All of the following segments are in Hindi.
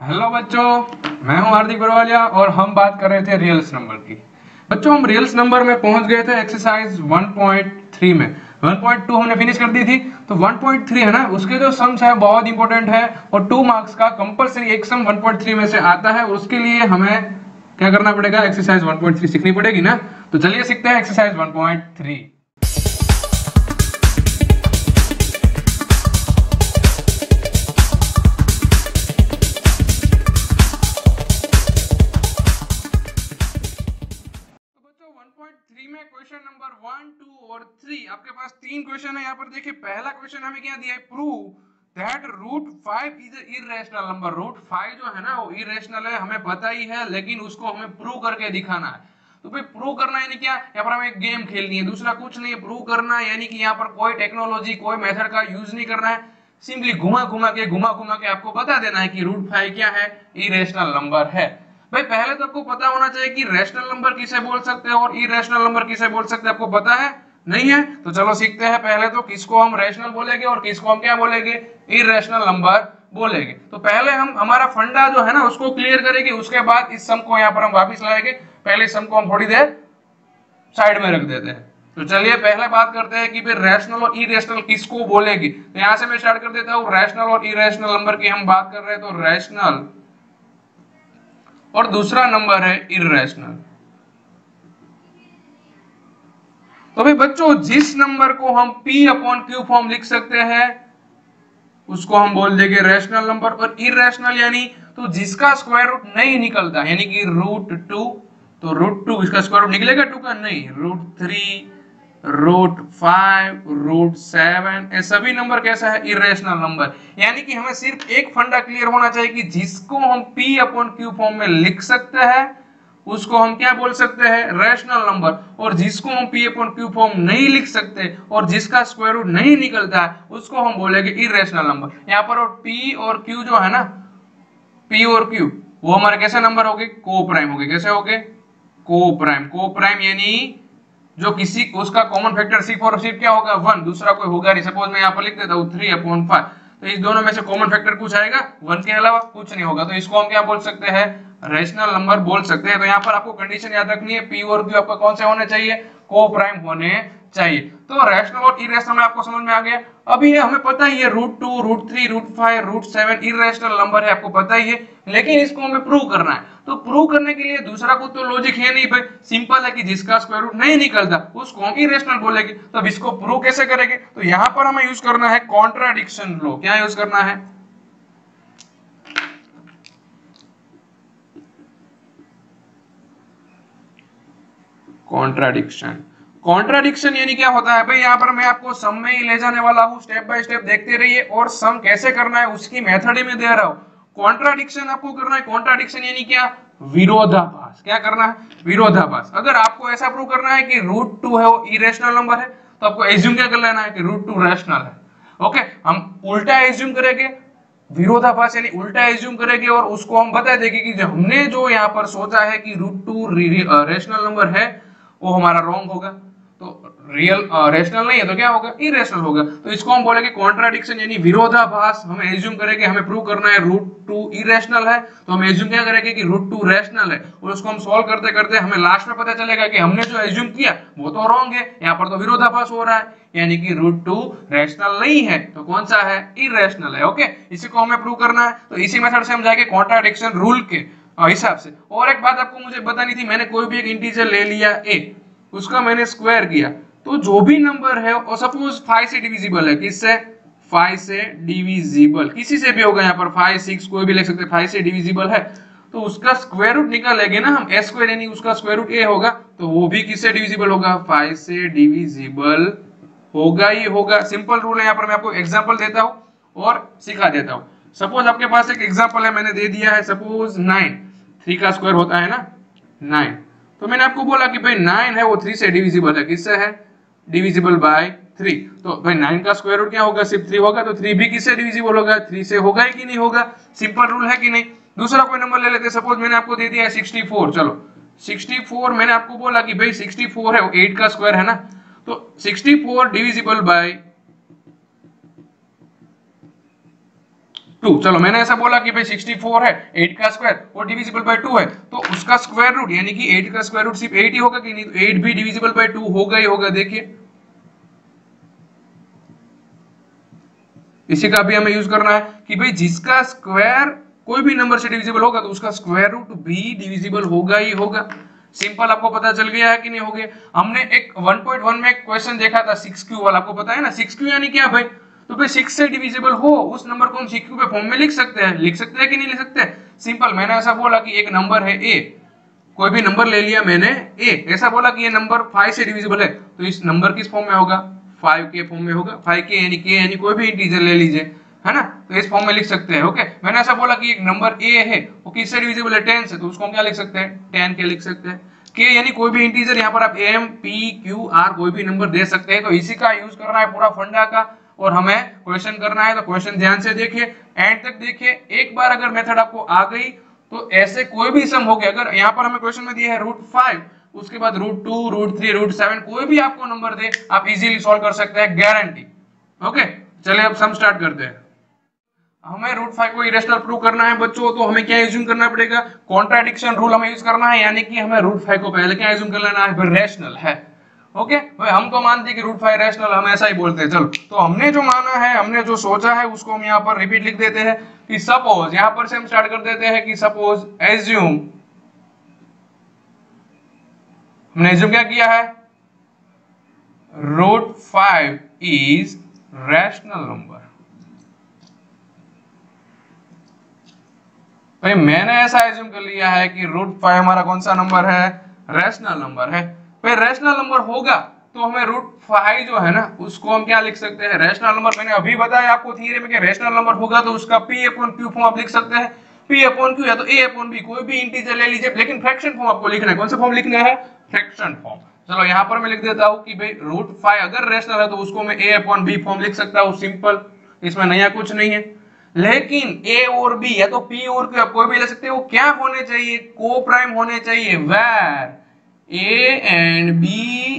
हेलो बच्चों, मैं हूं हार्दिक बरवालिया और हम बात कर रहे थे रियल्स नंबर की। बच्चों, हम रियल्स नंबर में पहुंच गए थे एक्सरसाइज 1.3 में। 1.2 हमने फिनिश कर दी थी, तो 1.3 है ना, उसके जो सम्स है बहुत इंपॉर्टेंट है और 2 मार्क्स का कंपलसरी एक सम 1.3 में से आता है। उसके लिए हमें क्या करना पड़ेगा, एक्सरसाइज 1.3 सीखनी पड़ेगी ना। तो चलिए सीखते हैं एक्सरसाइज 1.3। में क्वेश्चन नंबर 1, 2 और 3 आपके पास 3 क्वेश्चन है। यहाँ पर देखिए, पहला क्वेश्चन हमें क्या दिया है, prove that root 5 is a irrational number. Root 5 जो है ना वो इरेशनल है, हमें पता ही है, लेकिन उसको हमें प्रूव करके दिखाना है। तो भाई प्रूव करना यानी क्या, यहाँ पर हमें एक गेम खेलनी है, दूसरा कुछ नहीं है। प्रूव करना यानी कि यहाँ पर कोई टेक्नोलॉजी कोई मेथड का यूज नहीं करना है, सिंपली घुमा घुमा के आपको बता देना है कि रूट 5 क्या है, इरेशनल नंबर है। भाई पहले तो आपको पता होना चाहिए कि रैशनल नंबर किसे बोल सकते हैं और इरेशनल नंबर किसे बोल सकते हैं। आपको पता है? नहीं है? तो चलो सीखते हैं। पहले तो किसको हम रैशनल बोलेंगे और किसको हम क्या बोलेंगे, इरेशनल नंबर बोलेंगे। तो पहले हम हमारा फंडा जो है ना उसको क्लियर करेंगे, उसके बाद इस सम को यहाँ पर हम वापिस लाएंगे। पहले इस सम को हम थोड़ी देर साइड में रख देते हैं। तो चलिए पहले बात करते हैं कि फिर रैशनल और इरेशनल किसको बोलेगी। तो यहां से मैं स्टार्ट कर देता हूं। रैशनल और इरेशनल नंबर की हम बात कर रहे हैं, तो रैशनल और दूसरा नंबर है इरेशनल। तो भाई बच्चों, जिस नंबर को हम P अपॉन Q फॉर्म लिख सकते हैं उसको हम बोल देंगे रैशनल नंबर। और इरेशनल यानी तो जिसका स्क्वायर रूट नहीं निकलता, यानी कि रूट 2, तो रूट 2 इसका स्क्वायर रूट निकलेगा 2 का? नहीं। रूट 3, रूट 5, रूट 7, ये सभी नंबर कैसा है, इरेशनल नंबर। यानी कि हमें सिर्फ एक फंडा क्लियर होना चाहिए कि जिसको हम P अपॉन Q फॉर्म में लिख सकते हैं उसको हम क्या बोल सकते हैं, रैशनल नंबर। और जिसको हम P अपॉन Q फॉर्म नहीं लिख सकते और जिसका स्क्वायर रूट नहीं निकलता है उसको हम बोलेंगे इरेशनल नंबर। यहाँ पर और P और Q जो है ना, P और Q वो हमारे कैसे नंबर हो गए, को प्राइम हो गए। कैसे हो गए, को प्राइम। को प्राइम यानी जो किसी उसका कॉमन फैक्टर सिर्फ और सिर्फ क्या होगा, 1, दूसरा कोई होगा नहीं। सपोज मैं यहाँ पर लिख देता हूँ 3 अपॉन 5, तो इस दोनों में से कॉमन फैक्टर कुछ आएगा, 1 के अलावा कुछ नहीं होगा। तो इसको हम क्या बोल सकते हैं, रैशनल नंबर बोल सकते हैं। तो यहाँ पर आपको कंडीशन याद रखनी है, P और Q आपका कौन से होने चाहिए, को प्राइम होने चाहिए। तो रैशनल और इरेशनल में आपको समझ में आ गया। अभी ये हमें पता ही है root 2, root 3, root 5, root 7 irrational number है, आपको पता ही है, लेकिन इसको हमें प्रूव करना है। तो प्रूव करने के लिए दूसरा कुछ तो लॉजिक है नहीं भाई, सिंपल है कि जिसका स्क्वायर रूट नहीं निकलता उसको हम इरेशनल बोलेंगे। तो अब इसको प्रूव कैसे करेंगे, तो यहां पर हमें यूज करना है कॉन्ट्राडिक्शन लॉ। क्या यूज करना है, कॉन्ट्राडिक्शन। कॉन्ट्राडिक्शन यानी क्या होता है भाई, यहाँ पर मैं आपको सम में ही ले जाने वाला हूँ, स्टेप बाय स्टेप देखते रहिए, और सम कैसे करना है उसकी मेथड ही मैं दे रहा हूँ। कॉन्ट्राडिक्शन आपको करना है। कॉन्ट्राडिक्शन यानी क्या, विरोधाभास। क्या करना है, विरोधाभास। अगर आपको ऐसा प्रूव करना है कि रूट 2 है वो इरेशनल नंबर है, तो आपको एज्यूम क्या कर लेना है कि रूट 2 रैशनल है। ओके, हम उल्टा एज्यूम करेंगे, विरोधाभास यानी उल्टा एज्यूम करेंगे, और उसको हम बता देंगे कि जो हमने जो यहाँ पर सोचा है कि रूट 2 रैशनल नंबर है वो हमारा रॉन्ग होगा। तो रियल रैशनल नहीं है तो क्या होगा, इरेशनल होगा। तो इसको हम बोलेंगे कॉन्ट्राडिक्शन यानी विरोधाभास। हम एज्यूम करेंगे, हमें प्रूव करना है रूट 2 इरेशनल है, तो हम एज्यूम क्या करेंगे कि रूट 2 रैशनल है, और उसको हम सॉल्व करते करते हमें लास्ट में पता चलेगा कि हमने जो एज्यूम किया वो तो रॉन्ग है, यहाँ पर तो विरोधाभास हो रहा है, यानी कि रूट 2 रैशनल नहीं है, तो कौन सा है, इरेशनल है। ओके, इसी को हमें प्रूव करना है। तो इसी मेथड से हम जाएंगे कॉन्ट्राडिक्शन रूल के हिसाब से। और एक बात आपको मुझे बतानी थी, मैंने कोई भी एक इंटीजर ले लिया a, उसका मैंने स्क्वायर किया, तो जो भी नंबर है और सपोज 5 से डिविजिबल है, किससे, 5 से डिविजिबल, किसी से भी होगा, यहाँ पर 5, 6 कोई भी लिख सकते हैं, 5 से डिविजिबल है तो उसका स्क्वायर रूट निकालेंगे ना हम, a स्क्वायर यानी उसका स्क्वायर रूट a होगा, तो वो भी किससे डिविजिबल होगा, 5 से डिविजिबल होगा ही होगा। सिंपल रूल है। यहाँ पर मैं आपको एग्जांपल देता हूँ और सिखा देता हूँ। सपोज आपके पास एक एग्जांपल है, मैंने दे दिया है, सपोज 9, 3 का स्क्वायर होता है ना 9, तो मैंने आपको बोला कि भाई 9 है वो 3 से डिविजिबल है, किससे है, डिविजिबल बाय 3। तो भाई 9 का स्क्वायर रूट क्या होगा, सिर्फ 3 होगा, तो 3 भी किससे डिविजिबल होगा, 3 से होगा ही कि नहीं होगा। सिंपल रूल है कि नहीं। दूसरा कोई नंबर ले लेते हैं, सपोज मैंने आपको दे दिया है 64। चलो 64 मैंने आपको बोला कि भाई 64 है वो 8 का स्क्वायर है ना, तो 64 डिविजिबल बाय 2। चलो मैंने ऐसा बोला कि भाई 64 है 8 का स्क्वायर और डिविजिबल बाय 2 है, तो उसका स्क्वायर रूट यानी कि 8 का स्क्वायर रूट सिर्फ 8 ही होगा कि नहीं, तो 8 भी डिविजिबल बाय 2 होगा ही होगा। देखिए इसी का भी हमें यूज करना है कि भाई जिसका स्क्वायर कोई भी नंबर से डिविजिबल होगा तो उसका स्क्वायर रूट भी डिविजिबल होगा ही होगा। सिंपल, आपको पता चल गया है कि नहीं हो गया। हमने एक 1.1 में एक क्वेश्चन देखा था 6q वाला, आपको पता है ना 6q यानी क्या भाई, तो भाई 6 से डिविजिबल हो उस नंबर को हम 6q के फॉर्म में लिख सकते हैं कि नहीं लिख सकते। सिंपल, मैंने ऐसा बोला कि एक नंबर है a, कोई भी नंबर ले लिया मैंने a, ऐसा बोला कि ये नंबर 5 से डिविजिबल है, तो इस नंबर किस फॉर्म में होगा, 5 के फॉर्म में होगा। 5 के यानी कोई भी इंटीजर ले लीजिए, है ना, तो इस फॉर्म में लिख सकते हैं। ओके, मैंने ऐसा बोला कि एक नंबर a है वो किससे डिविजिबल है, 10 से, तो उसको हम क्या लिख सकते हैं, 10 के लिख सकते हैं। के यानी कोई भी इंटीजर, यहाँ पर आप m p q r कोई भी नंबर दे सकते हैं। तो इसी का यूज करना है पूरा फंडा का, और हमें क्वेश्चन करना है। तो क्वेश्चन ध्यान से देखिए, एंड तक देखिए। एक बार अगर मेथड आपको आ गई तो ऐसे कोई भी सम हो गया, अगर यहाँ पर हमें क्वेश्चन में दिया है √5, उसके बाद √2, √3, √7, कोई भी आपको नंबर दे आप इजीली सॉल्व कर सकते हैं, गारंटी। ओके, चलिए अब सम स्टार्ट करते हैं। हमें √5 को इरेशनल प्रूव करना है बच्चों, तो हमें क्या एज्यूम करना पड़ेगा, कॉन्ट्राडिक्शन रूल हमें यूज करना है, यानी कि हमें √5 को पहले क्या एज्यूम कर लेना है, फिर रैशनल है। ओके भाई, हम तो मानते हैं कि √5 रैशनल, हम ऐसा ही बोलते हैं। चलो, तो हमने जो माना है, हमने जो सोचा है, उसको हम यहाँ पर रिपीट लिख देते हैं कि सपोज, यहाँ पर से हम स्टार्ट कर देते हैं कि सपोज एज्यूम, हमने एज्यूम क्या किया है, √5 इज रैशनल नंबर। भाई मैंने ऐसा एज्यूम कर लिया है कि √5 हमारा कौन सा नंबर है, रैशनल नंबर है। भाई रैशनल नंबर होगा तो हमें √5 जो है ना उसको हम क्या लिख सकते हैं, रैशनल नंबर। मैंने अभी बताया आपको थियरी में कि रैशनल नंबर होगा तो उसका p/q फॉर्म आप लिख सकते हैं। p/q या तो a/b, कोई भी इंटीजर ले लीजिए, लेकिन फ्रैक्शन फॉर्म आपको लिखना है। कौन सा फॉर्म लिखना है, फ्रैक्शन फॉर्म। चलो यहाँ पर मैं लिख देता हूँ कि भाई √5 अगर रैशनल है तो उसको मैं a/b फॉर्म लिख सकता हूँ, सिंपल, इसमें नया कुछ नहीं है। लेकिन a और b या तो p और q कोई भी ले सकते हो, क्या होने चाहिए, को प्राइम होने चाहिए, where a and b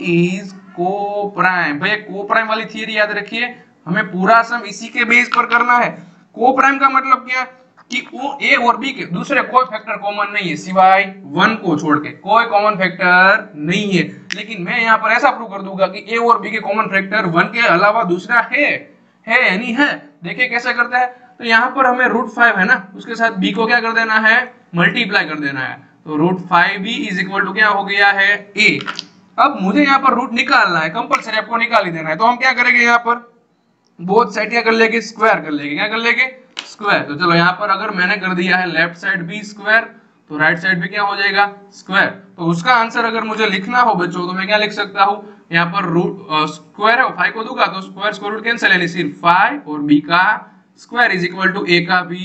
is coprime. भाई को प्राइम वाली थियरी याद रखिए, हमें पूरा सम इसी के बेस पर करना है। को प्राइम का मतलब क्या, कि वो a और b के दूसरे कोई फैक्टर कॉमन नहीं है, सिवाय 1 को छोड़ के कोई कॉमन फैक्टर नहीं है। लेकिन मैं यहाँ पर ऐसा प्रूव कर दूंगा कि a और b के कॉमन फैक्टर 1 के अलावा दूसरा है यानी है। देखिए कैसे करता है, तो यहाँ पर हमें √5 है ना, उसके साथ b को क्या कर देना है, मल्टीप्लाई कर देना है। तो √5b इज इक्वल टू क्या हो गया है, a। अब मुझे यहाँ पर रूट निकालना है, कंपलसरी आपको निकाल ही देना है। तो हम क्या करेंगे, यहाँ पर बोथ साइड क्या कर लेंगे, स्क्वायर कर लेंगे। क्या कर लेंगे, स्क्वायर। तो चलो यहाँ पर अगर मैंने कर दिया है लेफ्ट साइड भी स्क्वायर, तो राइट साइड भी क्या हो जाएगा, स्क्वायर। तो उसका आंसर अगर मुझे लिखना हो बच्चों, तो मैं क्या लिख सकता हूँ, यहाँ पर रूट स्क्वायर है 5 को दूंगा तो स्क्वायर रूट कैंसिल, यानी सिर्फ 5 और b का square is equal to a का b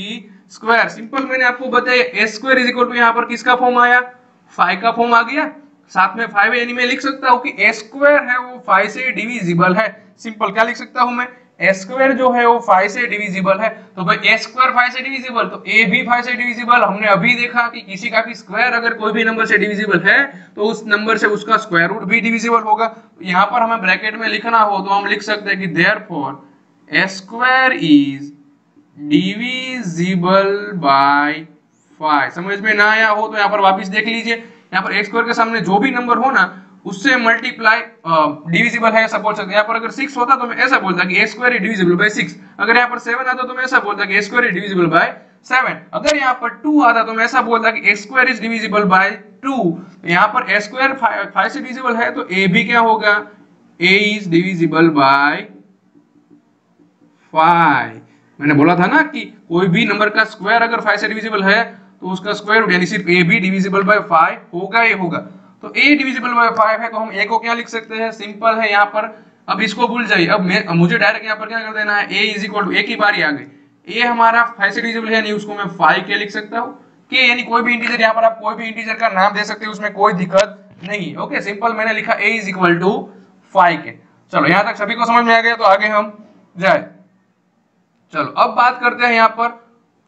स्क्वायर। सिंपल, मैंने आपको बताया a square is equal to यहाँ पर किसका फॉर्म आया, 5 का फॉर्म आ गया, साथ में 5 यानी मैं लिख सकता हूँ कि a स्क्वायर है वो 5 से डिविजिबल है। सिंपल, क्या लिख सकता हूँ मैं, a स्क्वायर जो है वो 5 से डिविजिबल है। तो भाई a स्क्वायर 5 से डिविजिबल, तो a भी 5 से डिविजिबल। हमने अभी देखा कि किसी का भी स्क्वायर अगर कोई भी नंबर से डिविजिबल है तो उस नंबर से उसका स्क्वायर रूट भी डिविजिबल होगा। यहाँ पर हमें ब्रैकेट में लिखना हो तो हम लिख सकते हैं कि therefore a square is divisible by 5। समझ में ना आया हो तो यहाँ पर वापस देख लीजिए, यहाँ पर a स्क्वायर के सामने जो भी नंबर हो ना उससे मल्टीप्लाई डिविजिबल है ऐसा बोल सकते हैं। यहाँ पर अगर 6 होता तो मैं ऐसा बोलता कि a square is divisible by 6। अगर यहाँ पर 7 आता तो मैं ऐसा बोलता कि a square is divisible by 7। अगर यहाँ पर 2 आता तो मैं ऐसा बोलता कि a square is divisible by 2। यहाँ पर a स्क्वायर 5 से डिविजिबल है तो a भी क्या होगा, a इज डिविजिबल बाय 5। मैंने बोला था ना कि कोई भी नंबर का स्क्वायर अगर 5 से डिविजिबल है तो उसका स्क्वायर रूट यानी सिर्फ a भी डिविजिबल बाय 5 होगा ही होगा। तो a डिविजिबल बाय 5 है तो हम a को क्या लिख सकते हैं, सिंपल है यहाँ पर। अब इसको भूल जाइए, अब मुझे डायरेक्ट यहाँ पर क्या कर देना है, a is equal to, a की बारी आ गई, a हमारा 5 से डिविजिबल है यानी उसको मैं 5 के लिख सकता हूँ। k यानी कोई भी इंटीजर, यहाँ पर आप कोई भी इंटीजर का नाम दे सकते हैं, उसमें कोई दिक्कत नहीं। ओके सिंपल, मैंने लिखा a इज इक्वल टू 5 के। चलो यहाँ तक सभी को समझ में आ गया, तो आगे हम जाए। चलो अब बात करते हैं यहाँ पर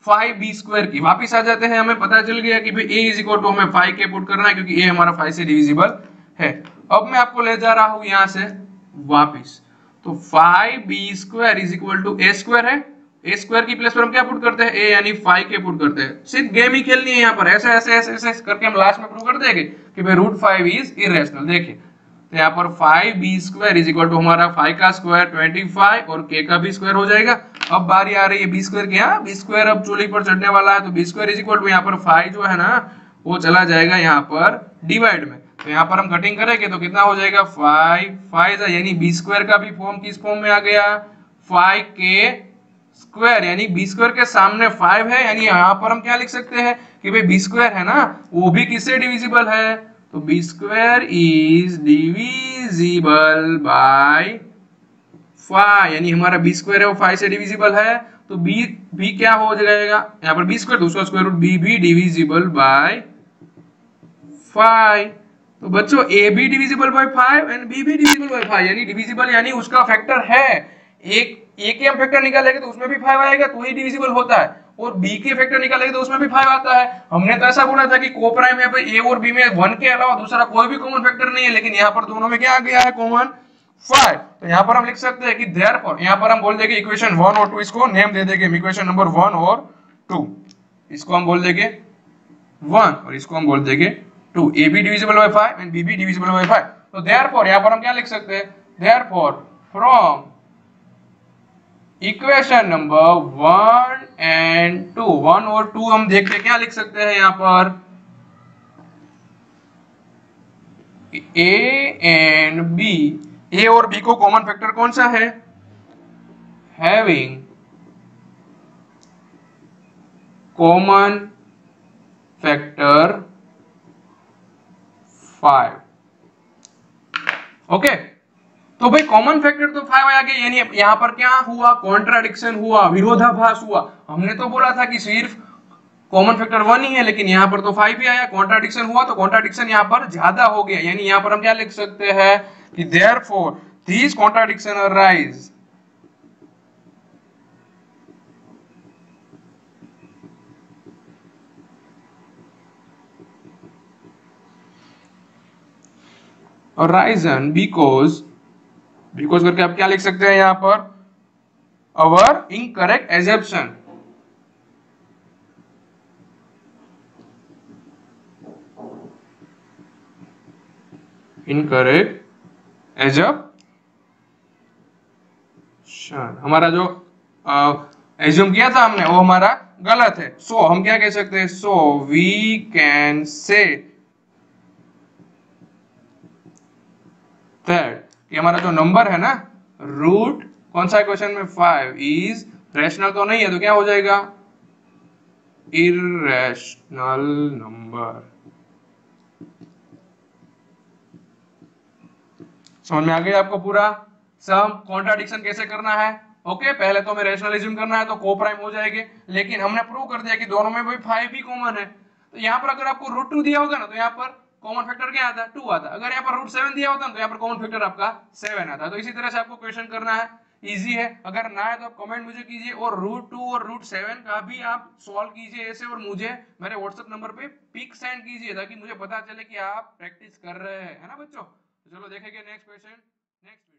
5b स्क्वायर की। वापिस आ जाते हैं, हमें पता चल गया कि भाई a इज इक्वल टू हमें 5 के पुट करना है क्योंकि a हमारा 5 से डिविजिबल है। अब मैं आपको ले जा रहा हूं यहाँ से वापिस, तो 5b square is equal to a square है, ए स्क्वायर की प्लेस पर हम क्या पुट करते हैं, ए यानी 5 के पुट करते हैं। सिर्फ गेम ही खेलनी है यहाँ पर, ऐसे ऐसे ऐसे ऐसे करके हम लास्ट में प्रूव कर देंगे कि भाई रूट 5 इज इरेशनल। देखिए तो यहाँ पर 5b square is equal to हमारा 5 का स्क्वायर 25 और k का भी स्क्वायर हो जाएगा। अब बारी आ रही है b स्क्वायर की, यहाँ b स्क्वायर अब चूल्ही पर चढ़ने वाला है, तो b square is equal to यहाँ पर 5 जो है ना वो चला जाएगा यहाँ पर डिवाइड में, तो यहाँ पर हम कटिंग करेंगे तो कितना हो जाएगा 5 यानी b स्क्वायर का भी फॉर्म किस फॉर्म में आ गया 5k स्क्वायर, यानी b स्क्वायर के सामने 5 है, यानी यहाँ पर हम क्या लिख सकते हैं कि भाई b स्क्वायर है ना वो भी किससे डिविजिबल है, तो b square is divisible by 5, यानी हमारा b स्क्वायर है वो 5 से डिविजिबल है, तो b क्या हो जाएगा यहाँ पर b स्क्वायर तो उसका स्क्वायर रूट b भी डिविजिबल बाय 5। तो बच्चों a भी डिविजिबल बाय 5 एंड b भी डिविजिबल बाय 5, यानी डिविजिबल यानी उसका फैक्टर है, एक a के हम फैक्टर निकालेंगे तो उसमें भी 5 आएगा तो ही डिविजिबल होता है, और b के फैक्टर निकालेंगे तो उसमें भी 5 आता है। हमने तो ऐसा बोला था कि को प्राइम है भाई a और b में 1 के अलावा दूसरा कोई भी कॉमन फैक्टर नहीं है, लेकिन यहाँ पर दोनों में क्या आ गया है कॉमन 5, तो यहाँ पर हम लिख सकते हैं कि देयरफॉर, यहाँ पर हम बोल देंगे इक्वेशन 1 और 2 इसको नेम दे देंगे इक्वेशन नंबर 1 और 2, इसको हम बोल देंगे 1 और इसको हम बोल देंगे 2, a भी डिविजिबल बाय 5 एंड b भी डिविजिबल बाय 5, तो देयरफॉर यहाँ पर हम क्या लिख सकते हैं, therefore from equation number 1 and 2, 1 और 2 हम देखते क्या लिख सकते हैं यहाँ पर a एंड b, a और b को कॉमन फैक्टर कौन सा है, हैविंग कॉमन फैक्टर 5। ओके तो भाई कॉमन फैक्टर तो 5 आ गया, यानी यहाँ पर क्या हुआ कॉन्ट्राडिक्शन हुआ, विरोधाभास हुआ। हमने तो बोला था कि सिर्फ कॉमन फैक्टर 1 ही है, लेकिन यहाँ पर तो 5 भी आया, कॉन्ट्राडिक्शन हुआ, तो कॉन्ट्राडिक्शन यहाँ पर ज्यादा हो गया, यानी यहाँ पर हम क्या लिख सकते हैं कि therefore this contradiction arise arisen because करके आप क्या लिख सकते हैं यहाँ पर अवर इनकरेक्ट एजम्पशन, इनकरेक्ट एजम्पशन, हमारा जो एज्यूम किया था हमने वो हमारा गलत है। सो हम क्या कह सकते हैं, so we can say that कि हमारा जो नंबर है ना रूट कौन सा क्वेश्चन में 5 इज रैशनल तो नहीं है, तो क्या हो जाएगा इररेशनल नंबर। समझ में आ गया आपको पूरा सम कॉन्ट्राडिक्शन कैसे करना है। ओके पहले तो हमें रैशनलिज्म करना है तो को प्राइम हो जाएंगे, लेकिन हमने प्रूव कर दिया कि दोनों में भाई 5 भी कॉमन है, तो यहाँ पर अगर आपको रूट 2 दिया होगा ना तो यहाँ पर कॉमन फैक्टर क्या आता है 2 आता है, अगर यहाँ पर रूट 7 दिया होता है तो यहाँ पर कॉमन फैक्टर आपका 7 आता है। तो इसी तरह से आपको क्वेश्चन करना है, इजी है, अगर ना है तो आप कमेंट मुझे कीजिए, और रूट 2 और रूट 7 का भी आप सॉल्व कीजिए ऐसे, और मुझे मेरे व्हाट्सएप नंबर पे पिक सेंड कीजिए ताकि मुझे पता चले कि आप प्रैक्टिस कर रहे हैं, है ना बच्चों। तो चलो देखेंगे नेक्स्ट क्वेश्चन नेक्स्ट